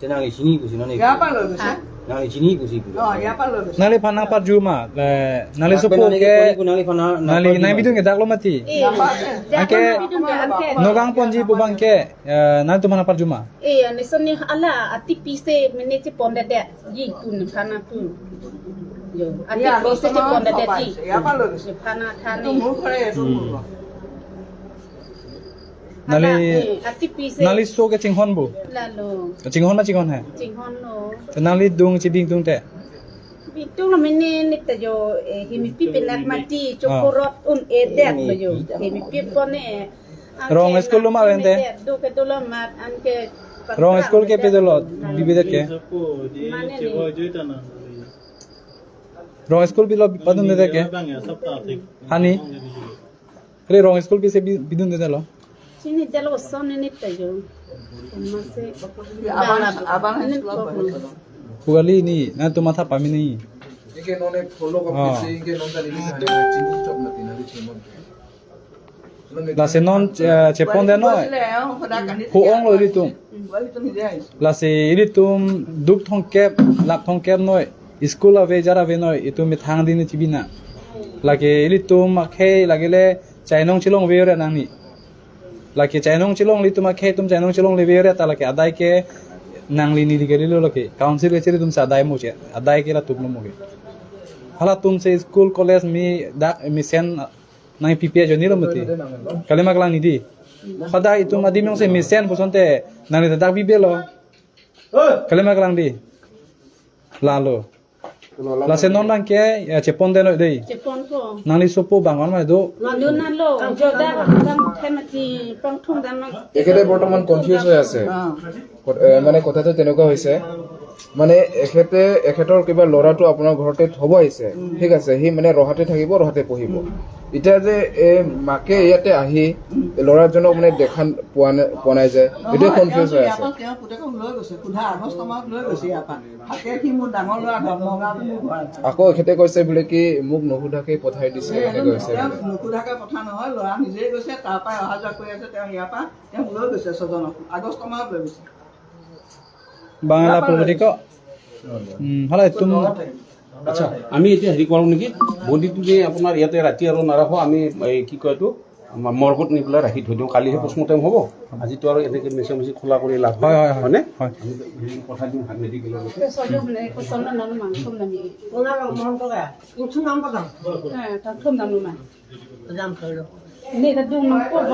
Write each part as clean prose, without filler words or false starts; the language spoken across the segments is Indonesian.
Nang sini ku sini. Nang sini ku sini. Nali panang parjuma, nali sopo ke, nali nai bidung ke daklo mati. Angke nogang ponji bubang ke, nali tu mana parjuma. Iya, nisoni ala ati pise menece ponda de yi kun pana kun. Yo, ati pise ce ponda de yi. Pana thane. Nali so ke cinghon bu. Lalu. Cinghon ma cinghon hai. Cinghon lo. Nali dung ciding dung te. Bitung na mene nita yo himipi penak mati chokorot un edet lo yo. Himipi pone. Rong school lo ma wente. Do ke dolo mat anke. Rong school ke pedolo bibidet ke. Mane ni. Rong school bilo padun de ke. Hani. Kre rong school ke se bidun de lo. Sini jalo sonne nita yo. Mase. Abang ini Pugali ni, na tu mata pami ni. Ike none follow up kisi, ike non tadi ni hari cini chop mati nari cimon. La se non cepon de no. Huong lo iritum. La se iritum duk thong kep, lap thong kep no. School ave jara ve no. Itu mit hang din cibina. Lagi iritum makhe lagi le chainong chilong ve ore nang ni. Laki chainong chilong li tuma khe tum chainong chilong le vere ta laki adai ke nangli ni digeri lo laki council ke chiri tum sa adai mo che adai ke la tum mo ge hala tum se school college mi dak mi sen nai ppia jo ni lo mati kalema klang ni di khada itu madi mong se mi sen busonte nangli dak bi be lo kalema klang di lalo la se non ke chepon de no dei Jepon ko. nangli sopo bangon ma do Lalu nalo joda dam themati pangthong dam. এখেতে বৰ্তমান কনফিউজ হৈ আছে মানে কথাটো তেনেকুৱা হৈছে মানে এখেতৰ কিবা লৰাটো আপোনাৰ ঘৰতে থব আহিছে ঠিক আছে হি মানে ৰহাতে থাকিব ৰহাতে পঢ়িব এটা যে মাকে ইয়াতে আহি লৰাজনক মানে দেখান পোৱা নাই যে এটা কনফিউজ হৈ আছে আকৌ এখেতে কৈছে বোলে কি মোক নহুধাকে পঠাই দিছে কৈছে নহুধাকে পঠা নহয় লৰা নিজে গৈছে তাৰ পৰা অহা যোৱা কৰি আছে তেওঁ ইয়াৰ পৰা তেওঁ লৈ গৈছে ছজনক আগষ্ট মাহত লৈ গৈছে বাংলা পঢ়ি ক হলে তুম আচ্ছা আমি এতিয়া হেৰি কৰোঁ নেকি বডিটো যে আপোনাৰ ইয়াতে ৰাতি আৰু নাৰাখো আমি কি কয় এইটো মৰ্গত নি পেলাই ৰাখি থৈ দিওঁ কালিহে পোষ্টমৰ্টেম হ'ব আজিতো আৰু এনেকৈ মেচিন খোলা কৰি লাভ হয় হয়নে আমি পঠাই দিওঁ মেডিকেলৰ Soalnya mereka soalnya nanu mangkum nami. itu নাম পাতাম Tangkum nanu mah. যাম কৰো Ini tadi mangkum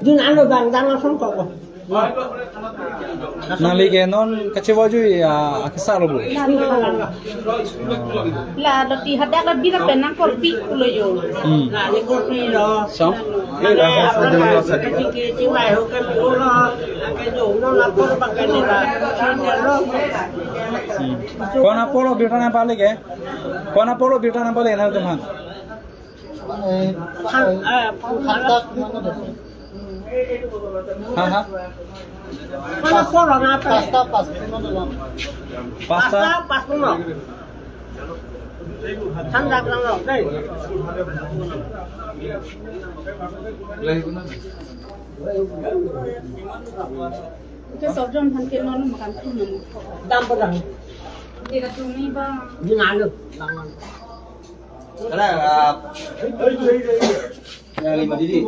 দিন আনো দাং দাং আসন কব nali ke non kecewa ju ya akisa lo bu lah lati hadak lah bila penang korpi kulo yo. nah ni kopi lo so cái chiếc này không cái lúa nó cái đủ nó là có bằng cái này là kon apolo beta na pale ke kon apolo beta na pale na tuman ha Mana poro na pasta pasta no Thanda lang lo đây Itu soalnya mungkin nanu makan tu nanu. dam padang Ini tadi ni bang. din alo lang yang lima diri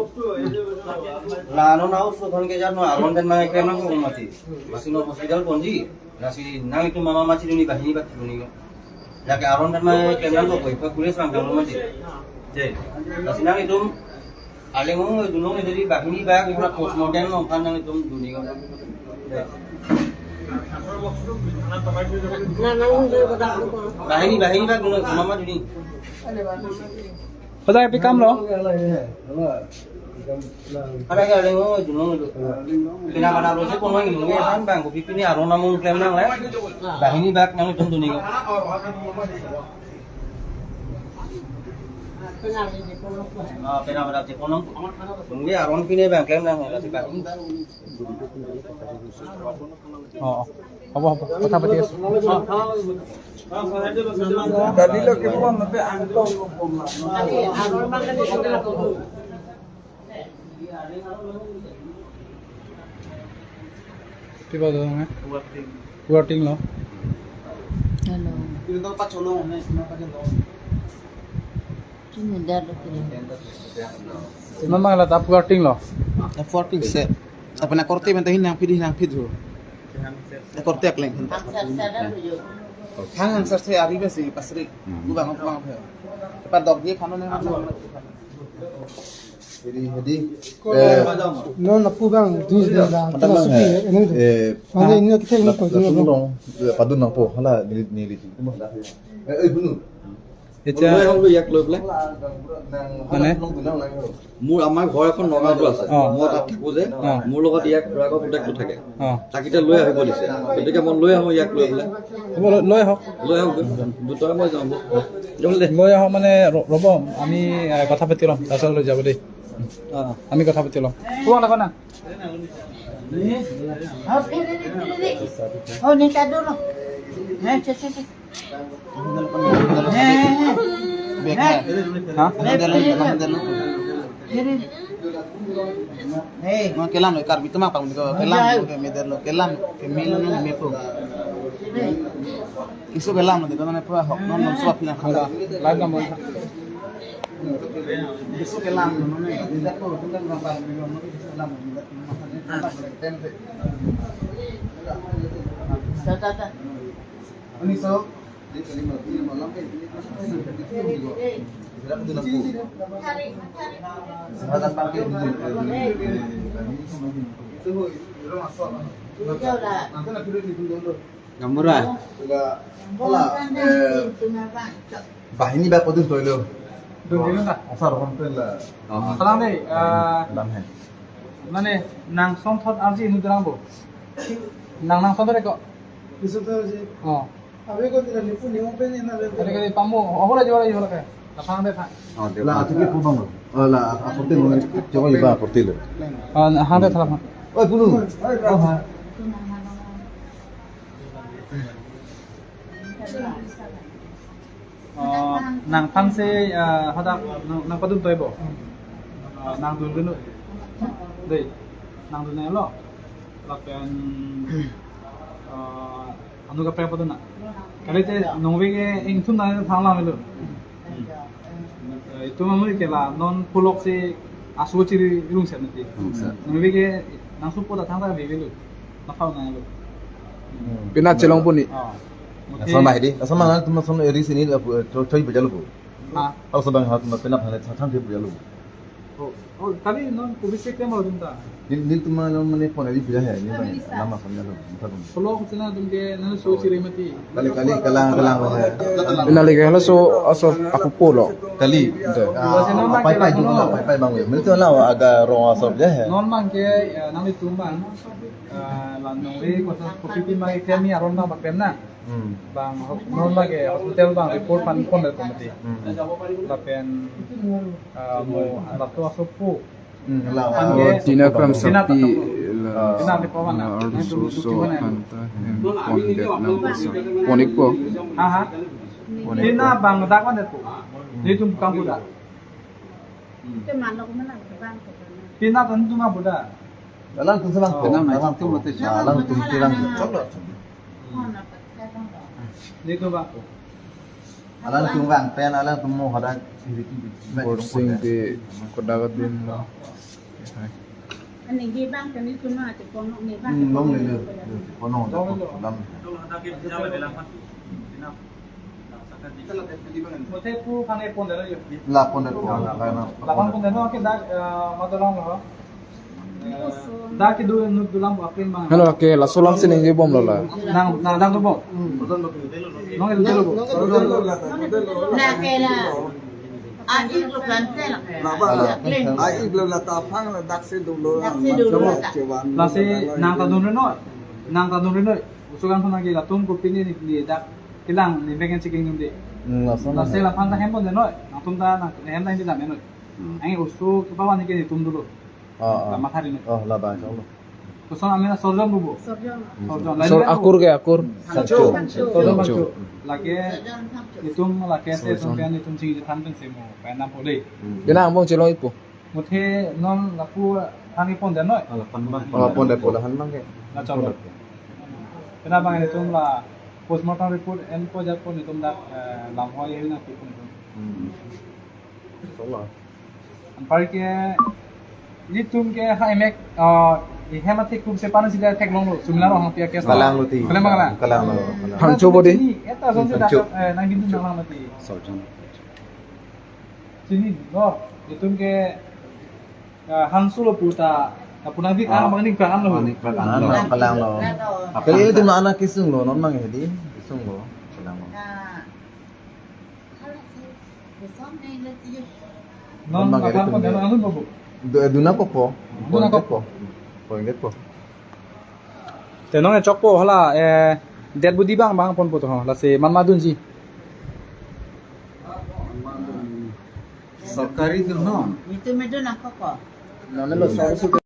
lano nau so kan ke jar no aron den mang ke nang mati masih no hospital ponji nasi nang itu mama maci ni bahini bat ni ya ke aron den mang ke nang ko pa kulis mang dong mati je nasi nang itu alengo dunong ni dari bahini ba ke na postmortem no kan nang itu duni ko na nang de padang bahini ba dunong mama duni pada epi kam lo ada ke alengo dunong itu kena kada rose ko nang ni kan bang ko pipini aron namung claim nang le bahini ba nang itu duni ko pena pada teponong mungkin aron pine bang claim nang la si bahini oh apa kata pati tadi lo ke pom pe angkong pom Tiba tu kan? Working lo. Itu tuh pas solo nih, kenapa gitu? Memang lah tak working lo. Forting set. Apa nak korte mentah hinang pidh ho. Nak korte akleng. Hang sar se ari besi pasri. Gubang gubang phe. Tepat dog dia khano nang Jadi No, na pugang dus na da. Tama suki. Ano ini kita ini Padung padung nang po hala ni li tu. Bunu. Echa lu yak lu bলে মানে মোৰ আমাৰ ঘৰ এখন নগাঁৱতো আছে মই তাত থাকো যে মোৰ লগত ইয়াক ড্ৰাগৰ প্ৰটেক্টটো থাকে তাকিটা লৈ আহিব দিছে গতিকে মই লৈ আহো ইয়াক লৈ বলে লৈ আহক দুটা মই যাম লৈ আহক মানে ৰ'ব আমি কথা পাতি ল'ম তাৰপিছত লৈ যাব দেই আমি কথা পাতি ল'ম কোৱা লাগা না Oh, ni kado lo. Cek. hả Hey, mau kelam lo kar bitu mak pang ko kelam ke meder lo kelam ke mil no me pro. Isu kelam lo de na pro hok non swap na khala. Live number Isu kelam lo no tidak ko tunggal na pa video no isu kelam lo. Ini so gamura Bahini ba padung toilo. Dun dulu tak Asar konten la. selang deh Lam hai. মানে nang som thot arji nu drang bo nang som thot ko Isso tá hoje. oh Abe ko tira ni puni mo pen na le. ada kali pamu hola jora jora ka tapang deh tak La atike pudong. La aporte mo jogo iba aporte le. hang deh thalam Oi bunu. oh ha nang pan se hadak nang padun toy bo nang dun dulu deh nang dun lo lapen anu ka pre padun na kali te nongwe ke ingthun na thangla melu itu mamuri kela non pulok se asu chiri rung se nati nongwe ke nang su poda thangta be belu na phau na lo Pina chelong puni. Asal mah di. Asal mah tu son eri sini choi bejalu bu. ha Au sabang hat na penap hale thang ke bejalu. oh kali non kubise ke mo dunta Nil tu mah mane phone eri beja hai ni lama samnya lo. pulok china dumke nanu su chiri mati Kali kalang hai. Pina lagi hala so aso aku polo. Kali. Pai juga lah pai bang we. Mil tu lah agak rong asal beja hai. non mangke nami tumbang la nongwe ko pipi mai kemi aron na bakem na bang non lagi hotel bang report pan kon da komati lapen mo rato asopu Tina kram sapi ina di pawan na so kanta pondet na basa. Ponik po. ha tina bang da kon da tu ni tum kam buda Cái mà nó cũng là cái vang của nó. tina kan tu ma buda Dalang tu selang. Dalang tu silang. ni tu ba Alang tu bang pen alang tu mo hada. Borsing di kodagat din lo. Anh này ghi vang cái này cũng là chỉ có nó này vang. Long le le. Kono dalam. mote pu khane pon da yo La pon de karena. lapan pon da no ke da madolong lo da ke du nu dulam apin bang Hello ke la solam sini ngi bom lo la. nang tu bo nong el delo bo Là cái là à ít lúc lần thế là lên Ai iblo la ta phang la dak se dulu. Dak se dulu la ta. la se nang ta dun no nang ta dun no usugan thona ge la tum ko pini ni da kilang ni begen chiking nim de La la se la phan ta hem pon de no nang tum ta na hem ta ni da me no ai usu ke bawa ni ke ni tum dulu la mathari no Oh la ba insyaallah. to son amena sorjom bubu Sorjong. sorjom So akur ke akur. sorjom bantu lage itum lage se tum pe ni tum ching je tham pen se mo pa na po de Pina ambong chelong ipo. Muthe non laku hani pon dan noi. Pon deh polahan bang ke. Na cholo. Kenapa ini tuh lah postmortem report and ko jat pon itu dak lam hoi ini na pun. Ampar ke ini tum ke hai mek hematik kum se panas sila tek long lo sumila orang pia kes. Kalang luti. Kalang lo. Hangcho bodi. Eta zon se dak nang gitu nang mati. Sini no itu ke Hansulo puta Punabik anak mangning kan lo. Kalang lo. Kali itu anak kisung lo, non mang hedi kisung lo. Kalang lo. Non makan pun dan angun bobo. Duna popo. Duna popo. Poinget po. Tenong e chokpo hala dead budi bang pon poto la se manmadun ji. Sarkari tu no. Itu medon apa kok? Nana lo